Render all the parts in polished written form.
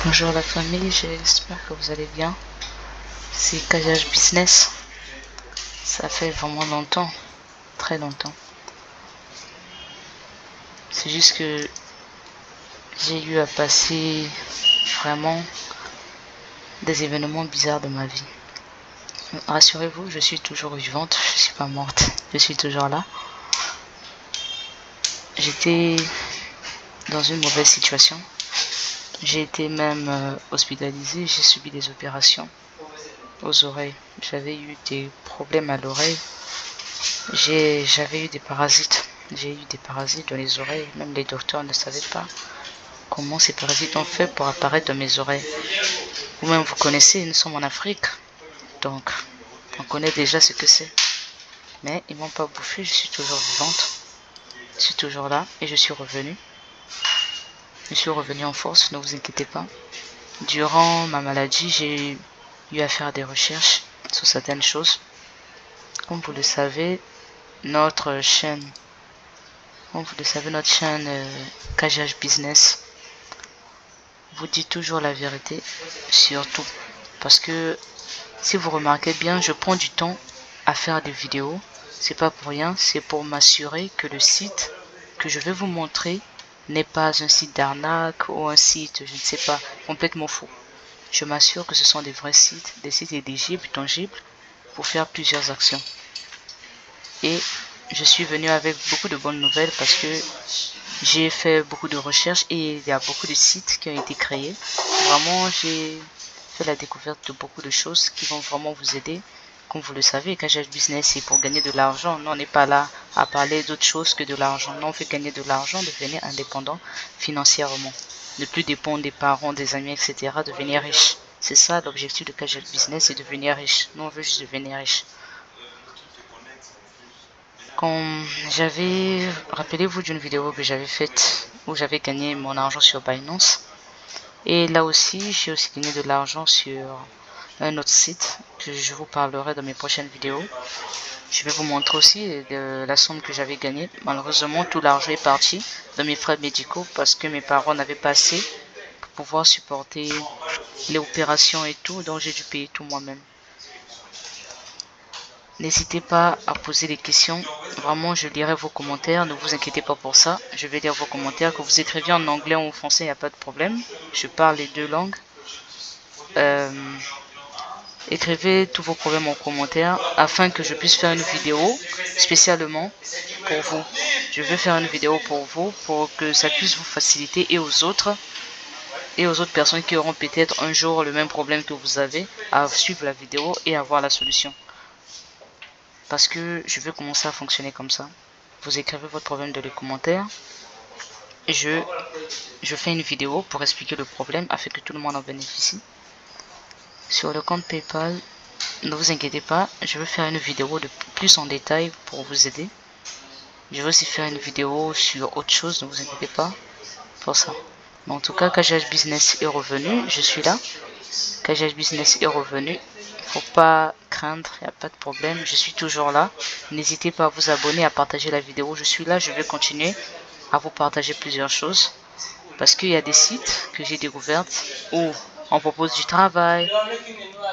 Bonjour la famille, j'espère que vous allez bien. C'est Kajaj Business. Ça fait vraiment longtemps, très longtemps. C'est juste que j'ai eu à passer vraiment des événements bizarres de ma vie. Rassurez-vous, je suis toujours vivante, je suis pas morte, je suis toujours là. J'étais dans une mauvaise situation. J'ai été même hospitalisée, j'ai subi des opérations aux oreilles. J'avais eu des problèmes à l'oreille. J'avais eu des parasites. J'ai eu des parasites dans les oreilles. Même les docteurs ne savaient pas comment ces parasites ont fait pour apparaître dans mes oreilles. Vous-même, vous connaissez, nous sommes en Afrique. Donc, on connaît déjà ce que c'est. Mais ils m'ont pas bouffé, je suis toujours vivante. Je suis toujours là et je suis revenue. Je suis revenue en force, ne vous inquiétez pas. Durant ma maladie, j'ai eu à faire des recherches sur certaines choses. Comme vous le savez, notre chaîne, Kajaj Business vous dit toujours la vérité, surtout. Parce que si vous remarquez bien, je prends du temps à faire des vidéos. C'est pas pour rien, c'est pour m'assurer que le site que je vais vous montrer n'est pas un site d'arnaque ou un site, je ne sais pas, complètement faux. Je m'assure que ce sont des vrais sites, des sites éligibles, tangibles, pour faire plusieurs actions. Et je suis venu avec beaucoup de bonnes nouvelles parce que j'ai fait beaucoup de recherches et il y a beaucoup de sites qui ont été créés. Vraiment, j'ai fait la découverte de beaucoup de choses qui vont vraiment vous aider. Comme vous le savez, Kajaj Business, c'est pour gagner de l'argent. Nous, on n'est pas là à parler d'autre chose que de l'argent. Nous, on fait gagner de l'argent, devenir indépendant financièrement. Ne plus dépendre des parents, des amis, etc. Devenir riche. C'est ça l'objectif de Kajaj Business, c'est devenir riche. Nous, on veut juste devenir riche. Quand j'avais, rappelez-vous d'une vidéo que j'avais faite où j'avais gagné mon argent sur Binance. Et là aussi, j'ai aussi gagné de l'argent sur un autre site que je vous parlerai dans mes prochaines vidéos. Je vais vous montrer aussi la somme que j'avais gagnée. Malheureusement, tout l'argent est parti dans mes frais médicaux parce que mes parents n'avaient pas assez pour pouvoir supporter les opérations et tout, donc j'ai dû payer tout moi-même. N'hésitez pas à poser des questions. Vraiment, je lirai vos commentaires. Ne vous inquiétez pas pour ça. Je vais lire vos commentaires. Que vous écriviez en anglais ou en français, il n'y a pas de problème. Je parle les deux langues. Écrivez tous vos problèmes en commentaire afin que je puisse faire une vidéo spécialement pour vous. Je vais faire une vidéo pour vous pour que ça puisse vous faciliter et aux autres personnes qui auront peut-être un jour le même problème que vous avez à suivre la vidéo et avoir la solution. Parce que je vais commencer à fonctionner comme ça. Vous écrivez votre problème dans les commentaires et je fais une vidéo pour expliquer le problème afin que tout le monde en bénéficie. Sur le compte PayPal, ne vous inquiétez pas, je vais faire une vidéo de plus en détail pour vous aider. Je vais aussi faire une vidéo sur autre chose, ne vous inquiétez pas pour ça. Mais en tout cas, Kajaj Business est revenu, je suis là. Kajaj Business est revenu. Faut pas craindre, il n'y a pas de problème, je suis toujours là. N'hésitez pas à vous abonner, à partager la vidéo. Je suis là, je vais continuer à vous partager plusieurs choses. Parce qu'il y a des sites que j'ai découvertes où on propose du travail.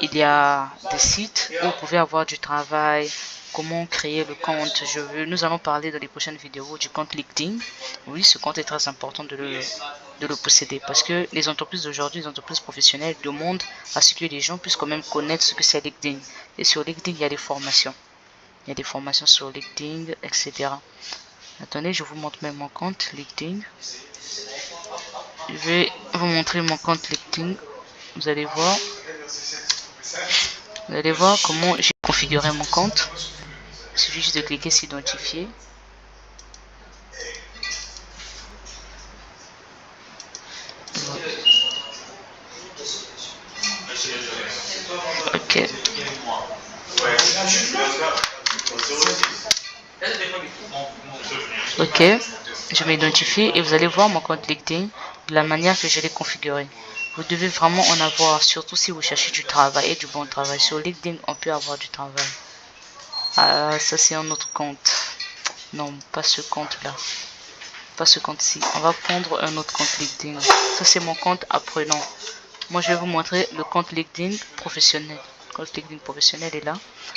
Il y a des sites où vous pouvez avoir du travail. Comment créer le compte. Nous allons parler dans les prochaines vidéos du compte LinkedIn. Oui, ce compte est très important de le posséder parce que les entreprises d'aujourd'hui, les entreprises professionnelles demandent à ce que les gens puissent quand même connaître ce que c'est LinkedIn. Et sur LinkedIn, il y a des formations. Il y a des formations sur LinkedIn, etc. Attendez, je vous montre même mon compte LinkedIn. Je vais vous montrer mon compte LinkedIn. Vous allez voir. Vous allez voir comment j'ai configuré mon compte. Il suffit juste de cliquer sur identifier. Ok. Ok. Je m'identifie et vous allez voir mon compte LinkedIn de la manière que je l'ai configuré. Vous devez vraiment en avoir, surtout si vous cherchez du travail et du bon travail. Sur LinkedIn, on peut avoir du travail. Ah, ça c'est un autre compte. Non, pas ce compte-là. Pas ce compte-ci. On va prendre un autre compte LinkedIn. Ça c'est mon compte apprenant. moi je vais vous montrer le compte LinkedIn professionnel. Le compte LinkedIn professionnel est là.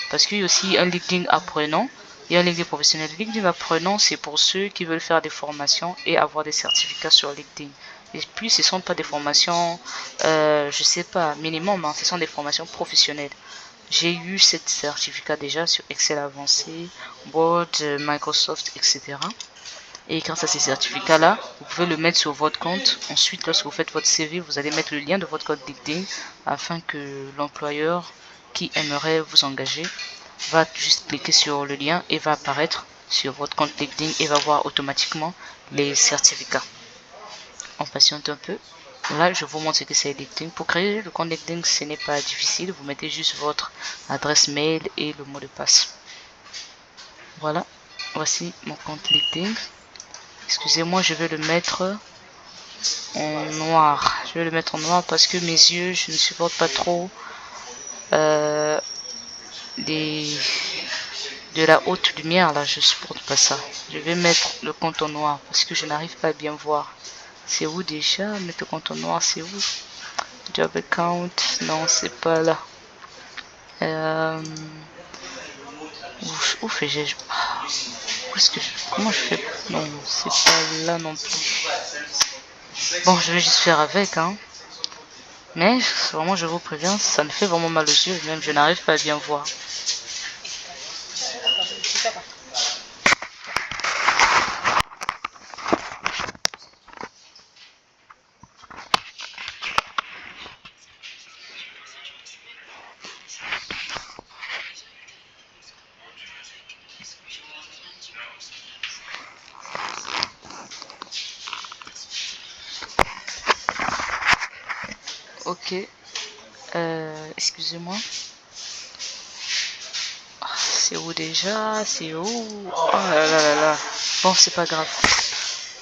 Parce qu'il y a aussi un LinkedIn apprenant et un LinkedIn professionnel. LinkedIn apprenant, c'est pour ceux qui veulent faire des formations et avoir des certificats sur LinkedIn. Et puis, ce ne sont pas des formations, je sais pas, minimum, hein, ce sont des formations professionnelles. J'ai eu cette certificat déjà sur Excel avancé, Word, Microsoft, etc. Et grâce à ces certificats-là, vous pouvez le mettre sur votre compte. Ensuite, lorsque vous faites votre CV, vous allez mettre le lien de votre compte LinkedIn afin que l'employeur qui aimerait vous engager va juste cliquer sur le lien et va apparaître sur votre compte LinkedIn et va voir automatiquement les certificats. On patiente un peu. Là, je vous montre ce que c'est LinkedIn. Pour créer le compte LinkedIn, ce n'est pas difficile. Vous mettez juste votre adresse mail et le mot de passe. Voilà. Voici mon compte LinkedIn. Excusez-moi, je vais le mettre en noir. Je vais le mettre en noir parce que mes yeux, je ne supporte pas trop des de la haute lumière là, je supporte pas ça. Je vais mettre le compte en noir parce que je n'arrive pas à bien voir. C'est où déjà? Mettre le compte en noir, c'est où? Job account, non, c'est pas là. Où fais-je? Où est-ce que comment je fais? Non, c'est pas là non plus. Bon, je vais juste faire avec, hein. Mais vraiment, je vous préviens, ça me fait vraiment mal aux yeux, même je n'arrive pas à bien voir. Ok, excusez-moi. C'est où déjà? C'est où? Oh là là là là. Bon, c'est pas grave.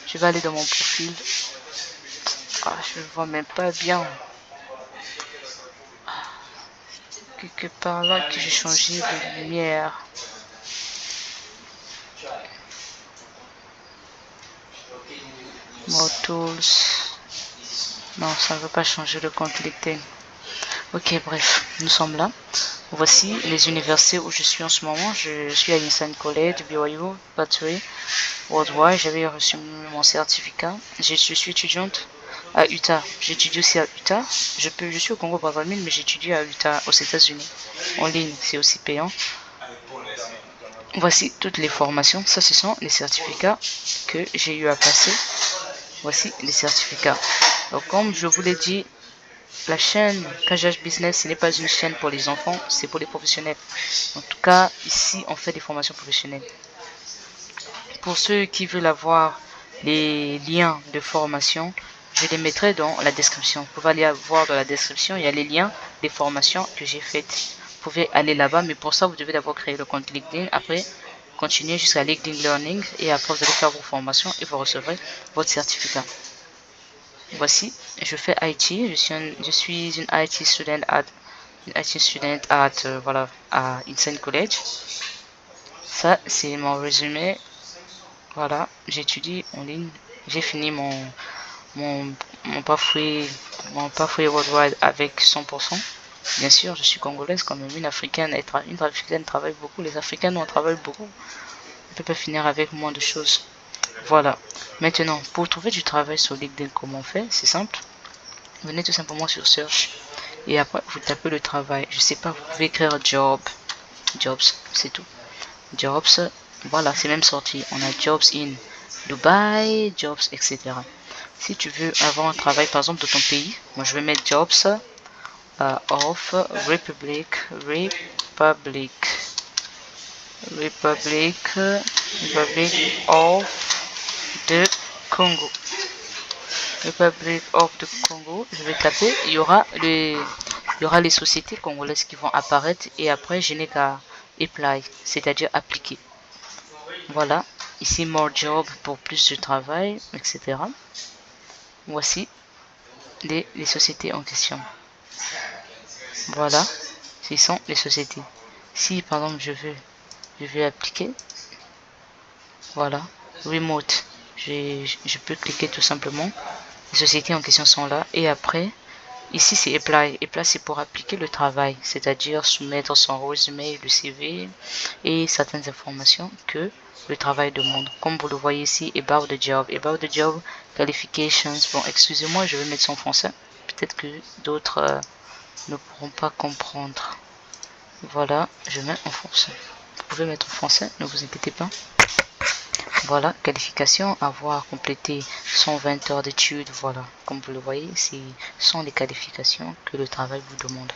Je vais aller dans mon profil. Ah, je ne vois même pas bien. Quelque part là que j'ai changé de lumière. More tools. Non, ça ne veut pas changer le compte LinkedIn. Ok, bref, nous sommes là. Voici les universités où je suis en ce moment. Je suis à Insane College, BYU, Battery, Worldwide. J'avais reçu mon certificat. Je suis étudiante à Utah. J'étudie aussi à Utah. Je suis au Congo Brazzaville, mais j'étudie à Utah, aux États-Unis. En ligne, c'est aussi payant. Voici toutes les formations. Ça, ce sont les certificats que j'ai eu à passer. Voici les certificats. Donc, comme je vous l'ai dit, la chaîne KGH Business, ce n'est pas une chaîne pour les enfants, c'est pour les professionnels. En tout cas, ici, on fait des formations professionnelles. Pour ceux qui veulent avoir les liens de formation, je les mettrai dans la description. Vous pouvez aller voir dans la description, il y a les liens des formations que j'ai faites. Vous pouvez aller là-bas, mais pour ça, vous devez d'abord créer le compte LinkedIn. Après, continuez jusqu'à LinkedIn Learning et après, vous allez faire vos formations et vous recevrez votre certificat. Voici, je fais IT, je suis une IT student voilà, à Insane College. Ça, c'est mon résumé. Voilà, j'étudie en ligne. J'ai fini mon, mon pathway worldwide avec 100%. Bien sûr, je suis congolaise comme une africaine. Une africaine travaille beaucoup. Les africains, on travaille beaucoup. On ne peut pas finir avec moins de choses. Voilà. Maintenant, pour trouver du travail sur LinkedIn, comment on fait? C'est simple. Venez tout simplement sur Search. Et après, vous tapez le travail. Je sais pas, vous pouvez écrire jobs, c'est tout. Jobs, voilà, c'est même sorti. On a jobs in Dubaï, jobs, etc. Si tu veux avoir un travail, par exemple, de ton pays, moi je vais mettre jobs of Republic, Republic, Republic, Republic of the Congo. Republic of the Congo, je vais taper, il y aura les sociétés congolaises qui vont apparaître et après je n'ai qu'à apply, c'est-à-dire appliquer. Voilà, ici more job pour plus de travail, etc. Voici les sociétés en question. Voilà, ce sont les sociétés. Si par exemple je veux appliquer, voilà, remote, je peux cliquer tout simplement. Les sociétés en question sont là et après Ici, c'est apply. Apply, c'est pour appliquer le travail, c'est-à-dire soumettre son résumé, le CV et certaines informations que le travail demande. Comme vous le voyez ici, about the job. About the job, qualifications. Bon, excusez-moi, je vais mettre ça en français. Peut-être que d'autres ne pourront pas comprendre. Voilà, je mets en français. Vous pouvez mettre en français, ne vous inquiétez pas. Voilà, qualification, avoir complété 120 heures d'études, voilà, comme vous le voyez, ce sont les qualifications que le travail vous demande.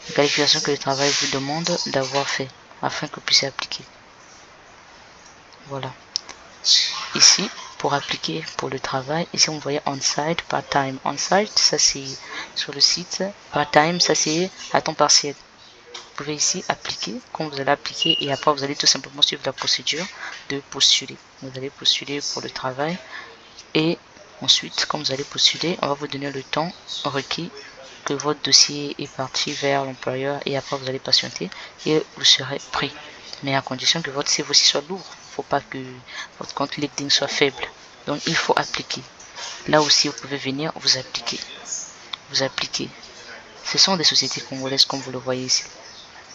Les qualifications que le travail vous demande d'avoir fait, afin que vous puissiez appliquer. Voilà. Ici, pour appliquer pour le travail, ici on voyait on-site, part-time. On-site, ça c'est sur le site. Part-time, ça c'est à temps partiel. Vous pouvez ici appliquer, quand vous allez appliquer, et après vous allez tout simplement suivre la procédure de postuler. Vous allez postuler pour le travail et ensuite, quand vous allez postuler, on va vous donner le temps requis que votre dossier est parti vers l'employeur et après vous allez patienter et vous serez pris. Mais à condition que votre CV aussi soit lourd. Il ne faut pas que votre compte LinkedIn soit faible. Donc il faut appliquer. Là aussi, vous pouvez venir vous appliquer. Vous appliquez. Ce sont des sociétés congolaises comme vous le voyez ici.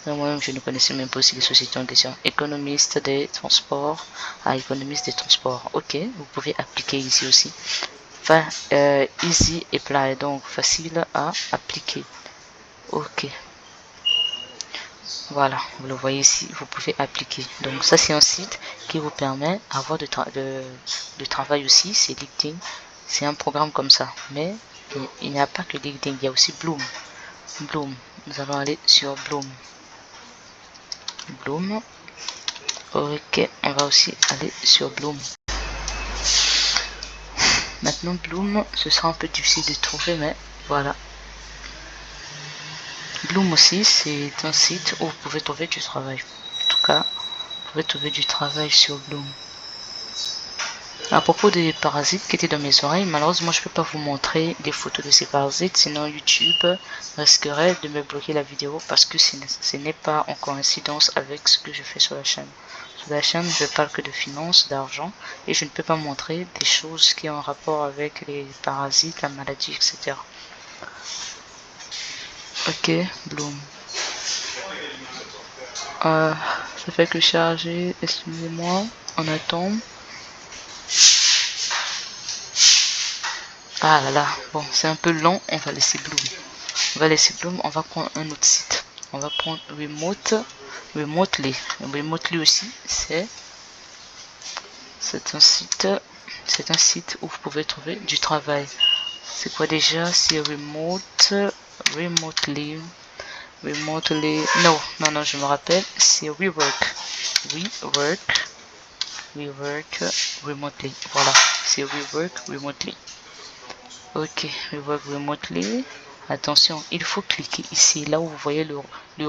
Moi-même, je ne connaissais même pas aussi les sociétés en question. Économiste des transports. Économiste des transports. Ok, vous pouvez appliquer ici aussi. Enfin, easy apply, donc facile à appliquer. Ok. Voilà, vous le voyez ici, vous pouvez appliquer. Donc ça, c'est un site qui vous permet d'avoir de travail aussi. C'est LinkedIn. C'est un programme comme ça. Mais il n'y a pas que LinkedIn, il y a aussi Bloom. Bloom. Nous allons aller sur Bloom. Bloom. Ok, on va aussi aller sur Bloom. Maintenant, Bloom, ce sera un peu difficile de trouver, mais voilà. Bloom aussi, c'est un site où vous pouvez trouver du travail. En tout cas, vous pouvez trouver du travail sur Bloom. À propos des parasites qui étaient dans mes oreilles, malheureusement, je ne peux pas vous montrer des photos de ces parasites, sinon YouTube risquerait de me bloquer la vidéo parce que ce n'est pas en coïncidence avec ce que je fais sur la chaîne. Sur la chaîne, je parle que de finances, d'argent, et je ne peux pas montrer des choses qui ont un rapport avec les parasites, la maladie, etc. Ok, Bloom. Ça fait que charger, excusez-moi, on attend. Ah là là, bon, c'est un peu long, on va laisser Bloom. On va laisser Bloom, on va prendre un autre site. On va prendre Remotely. Remotely aussi, c'est un site où vous pouvez trouver du travail. C'est quoi déjà? C'est remotely, non, je me rappelle, c'est WeWork, remotely, voilà, c'est WeWork remotely. Ok, WeWork remotely. Attention, il faut cliquer ici, là où vous voyez le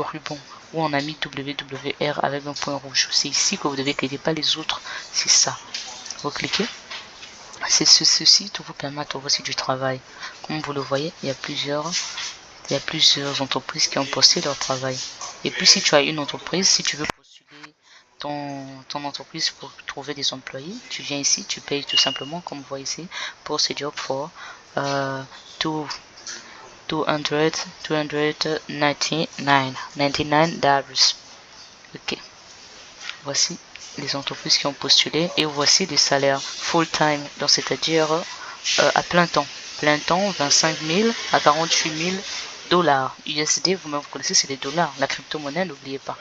ruban, où on a mis WWR avec un point rouge. C'est ici que vous devez cliquer, pas les autres, c'est ça. Vous cliquez. C'est ce site vous permet de trouver aussi du travail. Comme vous le voyez, il y a plusieurs entreprises qui ont posté leur travail. Et puis si tu as une entreprise, si tu veux postuler ton entreprise pour trouver des employés, tu viens ici, tu payes tout simplement, comme vous voyez ici, pour ce job for 299 dollars. Ok. Voici les entreprises qui ont postulé et voici les salaires full time, donc c'est-à-dire à plein temps. Plein temps, 25 000 à 48 000 dollars USD. Vous connaissez, c'est les dollars. La crypto-monnaie, n'oubliez pas.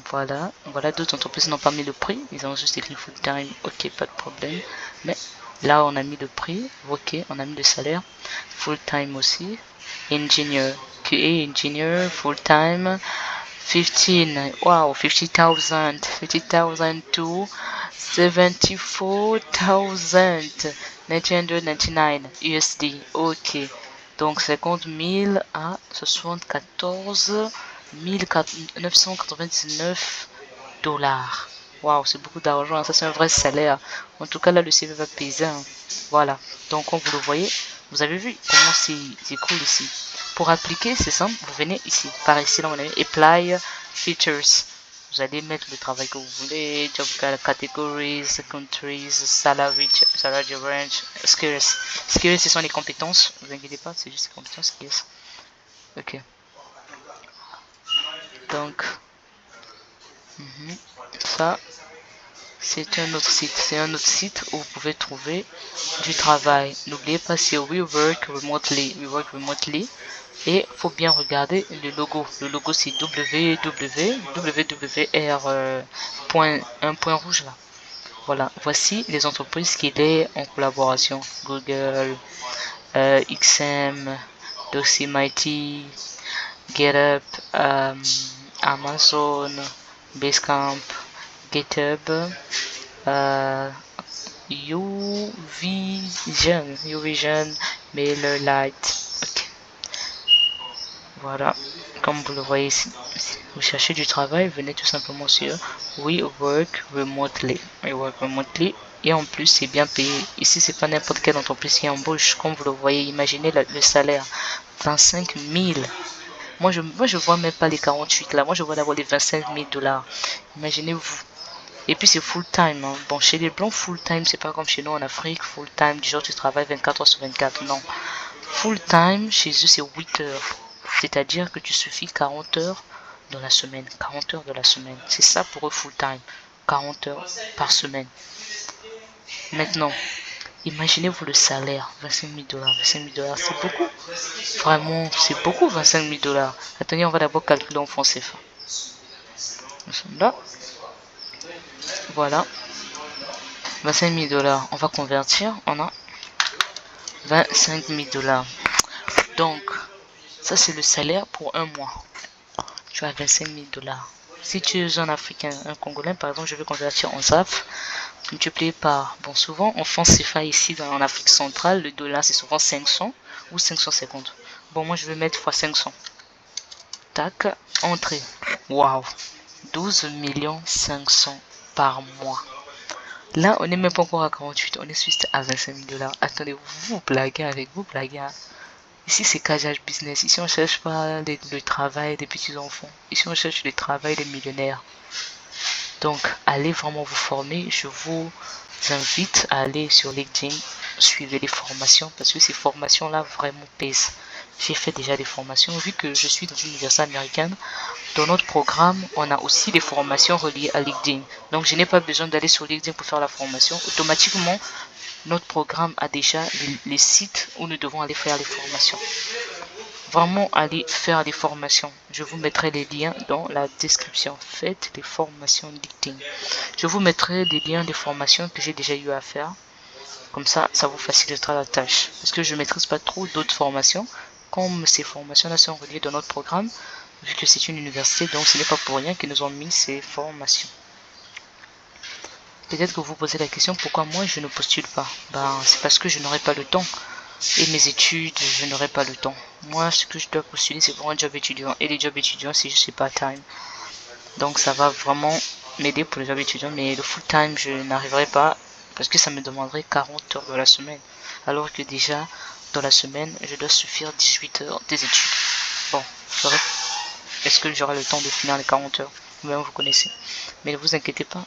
Voilà, d'autres entreprises n'ont pas mis le prix. Ils ont juste écrit full time. Ok, pas de problème. Mais là, on a mis le prix. Ok, on a mis le salaire. Full time aussi. Engineer, QA engineer, full time. 50,000 to 74,999 USD. Ok, donc 50 000 à 74 999 dollars. Waouh, c'est beaucoup d'argent, ça c'est un vrai salaire. En tout cas, là, le CV va peser. Voilà, donc comme vous le voyez, vous avez vu comment c'est cool ici. Pour appliquer, c'est simple, vous venez ici. Par ici, là, on a Apply Features. Vous allez mettre le travail que vous voulez, job categories, countries, salary range, skills. Skills, ce sont les compétences. Ne vous inquiétez pas, c'est juste les compétences, skills. Ok. Donc, ça, c'est un autre site. C'est un autre site où vous pouvez trouver du travail. N'oubliez pas, c'est We Work Remotely. We Work Remotely. Et faut bien regarder le logo. Le logo c'est WWWR un point rouge là. Voilà, voici les entreprises qu'il est en collaboration. Google, XM, Doximity, GitHub, Amazon, Basecamp, GitHub, UVision, MailerLite. Ok. Voilà, comme vous le voyez ici, vous cherchez du travail, venez tout simplement sur We Work Remotely. We Work Remotely. Et en plus, c'est bien payé. Ici, c'est pas n'importe quelle entreprise qui embauche. Comme vous le voyez, imaginez le salaire. 25 000. Moi, je vois même pas les 48 là. Moi, je vois d'abord les 25 000 $. Imaginez-vous. Et puis, c'est full time. Hein. Bon, chez les blancs, full time, c'est pas comme chez nous en Afrique. Full time, du genre, tu travailles 24 heures sur 24. Non. Full time, chez eux, c'est 8 heures. C'est-à-dire que tu suffis 40 heures dans la semaine. 40 heures de la semaine. C'est ça pour eux full time. 40 heures par semaine. Maintenant, imaginez-vous le salaire. 25 000 $. 25 000 $, c'est beaucoup. Vraiment, c'est beaucoup 25 000 $. Attendez, on va d'abord calculer en francs CFA. Nous sommes là. Voilà. 25 000 $. On va convertir. On a 25 000 $. Donc, ça c'est le salaire pour un mois. Tu as 25 000 $. Si tu es un Africain, un Congolais, par exemple, je vais convertir en ZAF, multiplié par, bon, souvent, en francs CFA ici, en Afrique centrale, le dollar, c'est souvent 500 ou 550. Bon, moi, je vais mettre x 500. Tac, entrée. Waouh, 12 500 000 par mois. Là, on n'est même pas encore à 48, on est juste à 25 000 $. Attendez, vous blaguez avec vous, blaguez. Ici, c'est Kajaj Business. Ici, on ne cherche pas le travail des petits-enfants. Ici, on cherche le travail des millionnaires. Donc, allez vraiment vous former. Je vous invite à aller sur LinkedIn, suivez les formations parce que ces formations-là vraiment pèsent. J'ai fait déjà des formations. Vu que je suis dans une université américaine, dans notre programme, on a aussi des formations reliées à LinkedIn. Donc, je n'ai pas besoin d'aller sur LinkedIn pour faire la formation. Automatiquement, notre programme a déjà les sites où nous devons aller faire les formations. Vraiment, aller faire les formations. Je vous mettrai les liens dans la description. Faites les formations LinkedIn. Je vous mettrai des liens des formations que j'ai déjà eu à faire. Comme ça, ça vous facilitera la tâche. Parce que je ne maîtrise pas trop d'autres formations. Comme ces formations-là sont reliées dans notre programme, vu que c'est une université, donc ce n'est pas pour rien qu'ils nous ont mis ces formations. Peut-être que vous posez la question pourquoi moi je ne postule pas. C'est parce que je n'aurai pas le temps. Et mes études, je n'aurai pas le temps. Moi, ce que je dois postuler, c'est pour un job étudiant. Et les jobs étudiants, c'est juste part-time. Donc ça va vraiment m'aider pour les jobs étudiants. Mais le full-time, je n'arriverai pas parce que ça me demanderait 40 heures de la semaine. Alors que déjà, dans la semaine, je dois suffire 18 heures des études. Bon, est-ce que j'aurai le temps de finir les 40 heures? Vous connaissez. Mais ne vous inquiétez pas.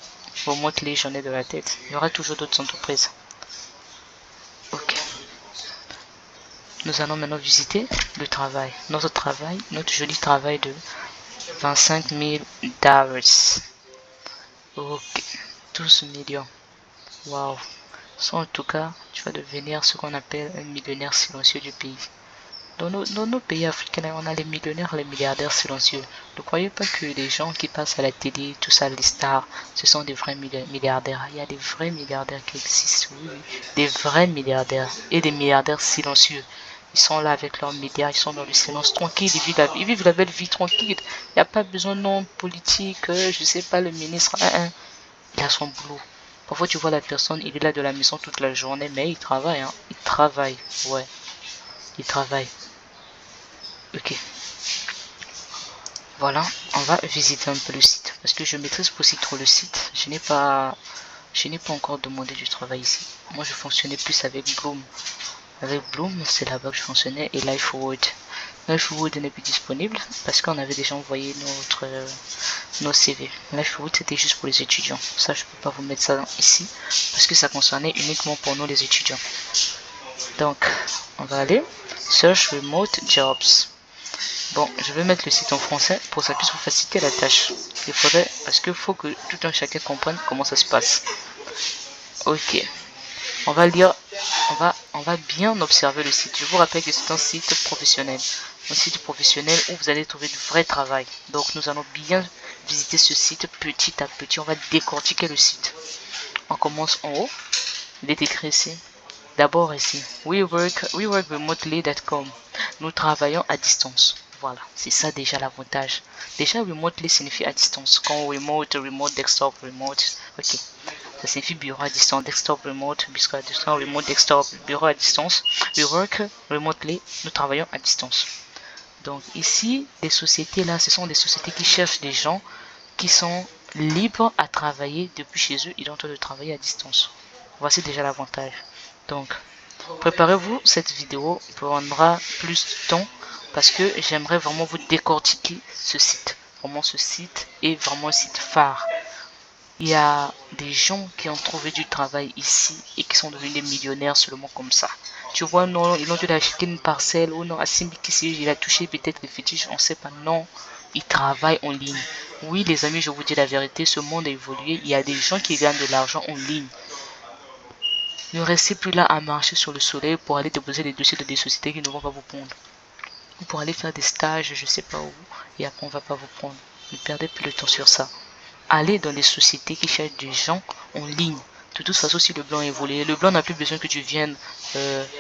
Au moins que les j'en ai de la tête. Il y aura toujours d'autres entreprises. Ok. Nous allons maintenant visiter le travail. Notre joli travail de 25 000 $. Ok. 12 millions. Waouh. Ça, en tout cas, tu vas devenir ce qu'on appelle un millionnaire silencieux du pays. Dans nos pays africains, on a les millionnaires, les milliardaires silencieux. Ne croyez pas que les gens qui passent à la télé, tout ça, les stars, ce sont des vrais milliardaires. Il y a des vrais milliardaires qui existent, oui. Des vrais milliardaires et des milliardaires silencieux. Ils sont là avec leurs milliards, ils sont dans le silence tranquille, ils vivent la belle vie tranquille. Il n'y a pas besoin de nom politique, je sais pas, le ministre, il a son boulot. Parfois tu vois la personne, il est là de la maison toute la journée, mais il travaille, hein. Il travaille, ouais. Il travaille. Ok. Voilà, on va visiter un peu le site. Parce que je maîtrise pas aussi trop le site. Je n'ai pas encore demandé du travail ici. Moi, je fonctionnais plus avec Bloom. Avec Bloom, c'est là-bas que je fonctionnais. Et LifeWord. LifeWord n'est plus disponible parce qu'on avait déjà envoyé nos CV. Life route, c'était juste pour les étudiants. Ça, je peux pas vous mettre ça ici parce que ça concernait uniquement pour nous les étudiants. Donc, on va aller search remote jobs. Bon, je vais mettre le site en français pour que ça puisse vous faciliter la tâche. Il faudrait, parce qu'il faut que tout un chacun comprenne comment ça se passe. Ok, on va lire, on va bien observer le site. Je vous rappelle que c'est un site professionnel. Un site professionnel où vous allez trouver du vrai travail. Donc nous allons bien visiter ce site petit à petit. On va décortiquer le site. On commence en haut. Il est écrit ici. D'abord ici, weworkremotely.com. Nous travaillons à distance. Voilà, c'est ça déjà l'avantage. Déjà, remotely signifie à distance. Quand remote, desktop, remote. Ok, ça signifie bureau à distance, desktop, remote, bureau à distance, remote, desktop, bureau à distance. We work remotely. Nous travaillons à distance. Donc ici, les sociétés là, ce sont des sociétés qui cherchent des gens qui sont libres à travailler depuis chez eux. Ils ont le droit de travailler à distance. Voici déjà l'avantage. Donc, préparez-vous, cette vidéo prendra plus de temps parce que j'aimerais vraiment vous décortiquer ce site. Vraiment, ce site est vraiment un site phare. Il y a des gens qui ont trouvé du travail ici et qui sont devenus des millionnaires seulement comme ça. Tu vois, non, ils ont dû acheter une parcelle ou non, il a touché peut-être les fétiches, on ne sait pas. Non, ils travaillent en ligne. Oui, les amis, je vous dis la vérité, ce monde a évolué. Il y a des gens qui gagnent de l'argent en ligne. Ne restez plus là à marcher sur le soleil pour aller déposer les dossiers de des sociétés qui ne vont pas vous prendre. Ou pour aller faire des stages, je ne sais pas où, et après on ne va pas vous prendre. Ne perdez plus le temps sur ça. Allez dans les sociétés qui cherchent des gens en ligne. De toute façon, si le blanc est volé, le blanc n'a plus besoin que tu viennes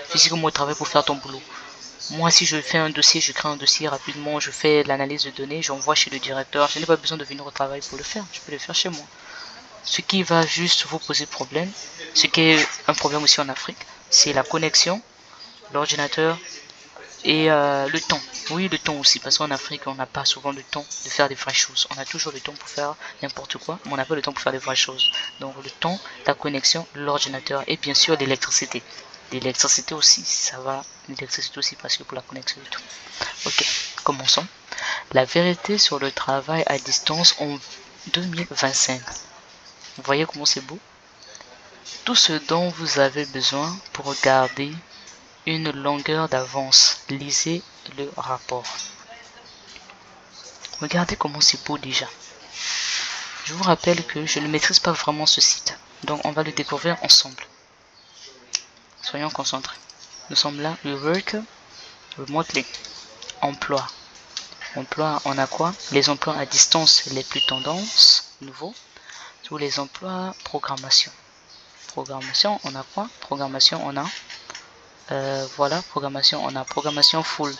physiquement au travail pour faire ton boulot. Moi, si je fais un dossier, je crée un dossier rapidement, je fais l'analyse de données, j'envoie chez le directeur. Je n'ai pas besoin de venir au travail pour le faire, je peux le faire chez moi. Ce qui va juste vous poser problème, ce qui est un problème aussi en Afrique, c'est la connexion, l'ordinateur et le temps. Oui, le temps aussi, parce qu'en Afrique, on n'a pas souvent le temps de faire des vraies choses. On a toujours le temps pour faire n'importe quoi, mais on n'a pas le temps pour faire des vraies choses. Donc le temps, la connexion, l'ordinateur et bien sûr l'électricité. L'électricité aussi, ça va. L'électricité aussi, parce que pour la connexion et tout. Ok, commençons. La vérité sur le travail à distance en 2025. Vous voyez comment c'est beau? Tout ce dont vous avez besoin pour garder une longueur d'avance. Lisez le rapport. Regardez comment c'est beau déjà. Je vous rappelle que je ne maîtrise pas vraiment ce site. Donc on va le découvrir ensemble. Soyons concentrés. Nous sommes là. We work remotely. Emploi. Emploi, on a quoi? Les emplois à distance les plus tendances. Nouveau. Tous les emplois programmation. Programmation, on a quoi? Programmation, on a voilà, programmation, on a programmation full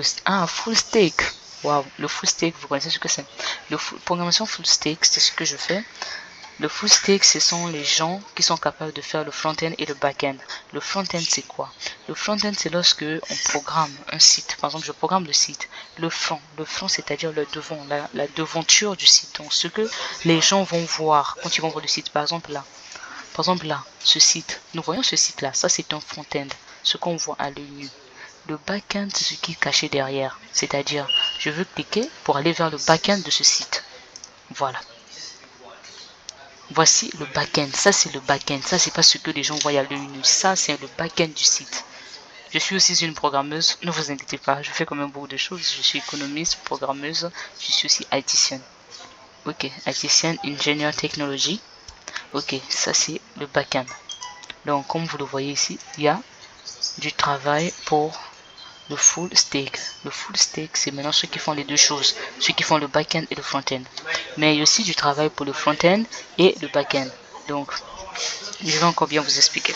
stack. Waouh, le full stack, vous connaissez ce que c'est? Programmation full stack, c'est ce que je fais. Le full stack, ce sont les gens qui sont capables de faire le front-end et le back-end. Le front-end, c'est quoi? Le front-end, c'est lorsque on programme un site. Par exemple, je programme le site. Le front, c'est-à-dire le devant, la devanture du site. Donc, ce que les gens vont voir quand ils vont voir le site. Par exemple, là, ce site, nous voyons ce site-là, ça c'est un front-end, ce qu'on voit à l'œil nu. Le back-end, c'est ce qui est caché derrière, c'est-à-dire, je veux cliquer pour aller vers le back-end de ce site. Voilà. Voici le back-end, ça c'est le back-end, ça c'est pas ce que les gens voient à l'œil nu, ça c'est le back-end du site. Je suis aussi une programmeuse, ne vous inquiétez pas, je fais quand même beaucoup de choses, je suis économiste, programmeuse, je suis aussi haïtienne. Ok, haïtienne, ingénieur technologie. Ok, ça c'est le back-end. Donc comme vous le voyez ici, il y a du travail pour le full stack. Le full stack, c'est maintenant ceux qui font les deux choses, ceux qui font le back-end et le front-end. Mais il y a aussi du travail pour le front-end et le back-end. Donc, je vais encore bien vous expliquer.